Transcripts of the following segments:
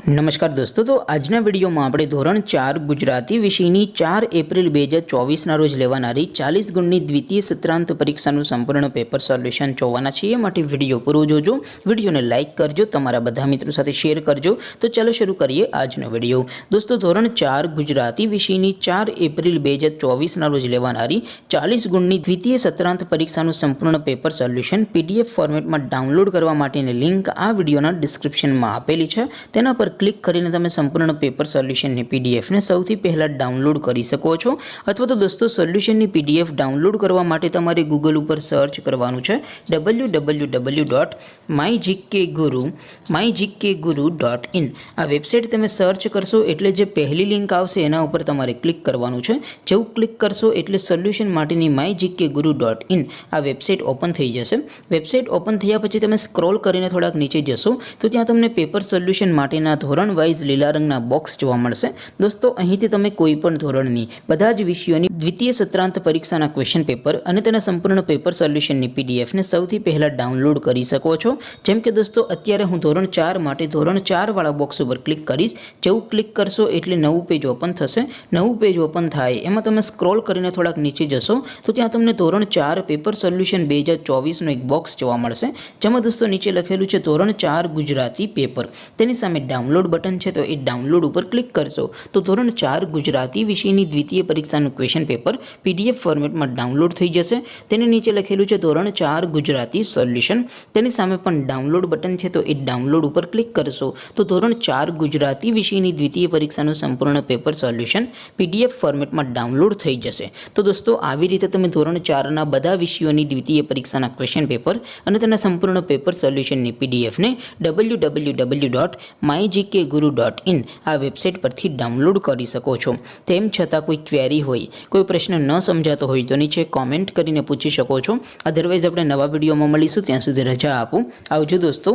નમસ્કાર દોસ્તો, તો આજના વિડીયોમાં આપણે ધોરણ 4 ગુજરાતી વિષયની 4 એપ્રિલ 2024ના રોજ લેવાનારી 40 ગુણની દ્વિતીય સત્રાંત પરીક્ષાનું સંપૂર્ણ પેપર સોલ્યુશન જોવાના છીએ। માટે વિડીયો પૂરો જોજો, વિડીયોને લાઇક કરજો, તમારા બધા મિત્રો સાથે શેર કરજો। તો ચાલો શરૂ કરીએ આજનો વિડીયો। દોસ્તો, ધોરણ 4 ગુજરાતી વિષયની 4 એપ્રિલ 2024ના રોજ લેવાનારી 40 ગુણની દ્વિતીય સત્રાંત પરીક્ષાનું સંપૂર્ણ પેપર સોલ્યુશન PDF ફોર્મેટમાં ડાઉનલોડ કરવા માટેની લિંક આ વિડીયોના ડિસ્ક્રિપ્શનમાં આપેલી છે। તેના પર ક્લિક કરીને તમે સંપૂર્ણ પેપર સોલ્યુશનની PDF ને સૌથી પહેલાં ડાઉનલોડ કરી શકો છો। અથવા તો દોસ્તો, સોલ્યુશનની PDF ડાઉનલોડ કરવા માટે તમારે ગૂગલ ઉપર સર્ચ કરવાનું છે www.mygkguru.in। આ વેબસાઇટ તમે સર્ચ કરશો એટલે જે પહેલી લિંક આવશે એના ઉપર તમારે ક્લિક કરવાનું છે। જેવું ક્લિક કરશો એટલે સોલ્યુશન માટેની mygkguru.in આ વેબસાઇટ ઓપન થઈ જશે। વેબસાઇટ ઓપન થયા પછી તમે સ્ક્રોલ કરીને થોડાક નીચે જશો તો ત્યાં તમને પેપર સોલ્યુશન માટેના ધોરણ વાઇઝ લીલા રંગના બોક્સ જોવા મળશે। દોસ્તો, અહીંથી તમે કોઈ પણ ધોરણની બધા જ વિષયોની દ્વિતીય સત્રાંત પરીક્ષાના ક્વેશ્ચન પેપર અને તેના સંપૂર્ણ પેપર સોલ્યુશનની PDF ને સૌથી પહેલાં ડાઉનલોડ કરી શકો છો। જેમ કે દોસ્તો, અત્યારે હું ધોરણ 4 માટે ધોરણ 4 વાળા બોક્સ ઉપર ક્લિક કરીશ। જેવું ક્લિક કરશો એટલે નવું પેજ ઓપન થશે। નવું પેજ ઓપન થાય એમાં તમે સ્ક્રોલ કરીને થોડાક નીચે જશો તો ત્યાં તમને ધોરણ 4 પેપર સોલ્યુશન 2024નો એક બોક્સ જોવા મળશે, જેમાં દોસ્તો નીચે લખેલું છે ધોરણ 4 ગુજરાતી પેપર। તેની સામે ડાઉનલોડ બટન છે, તો એ ડાઉનલોડ ઉપર ક્લિક કરશો તો ધોરણ 4 ગુજરાતી વિષયની દ્વિતીય પરીક્ષાનું ક્વેશ્ચન પેપર PDF ફોર્મેટમાં ડાઉનલોડ થઈ જશે। તેની નીચે લખેલું છે ધોરણ 4 ગુજરાતી સોલ્યુશન। તેની સામે પણ ડાઉનલોડ બટન છે, તો એ ડાઉનલોડ ઉપર ક્લિક કરશો તો ધોરણ 4 ગુજરાતી વિષયની દ્વિતીય પરીક્ષાનું સંપૂર્ણ પેપર સોલ્યુશન PDF ફોર્મેટમાં ડાઉનલોડ થઈ જશે। તો દોસ્તો, આવી રીતે તમે ધોરણ 4ના બધા વિષયોની દ્વિતીય પરીક્ષાના ક્વેશ્ચન પેપર અને તેના સંપૂર્ણ પેપર સોલ્યુશનની PDF ને www.mygkguru.in આ વેબસાઇટ પરથી ડાઉનલોડ કરી શકો છો। તેમ છતાં કોઈ ક્વેરી હોય, કોઈ પ્રશ્ન ન સમજાતો હોય તો નીચે કોમેન્ટ કરીને પૂછી શકો છો। અધરવાઇઝ આપણે નવા વિડીયોમાં મળીશું, ત્યાં સુધી રજા આપો। આવજો દોસ્તો,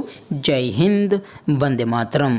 જય હિન્દ, વંદે માતરમ।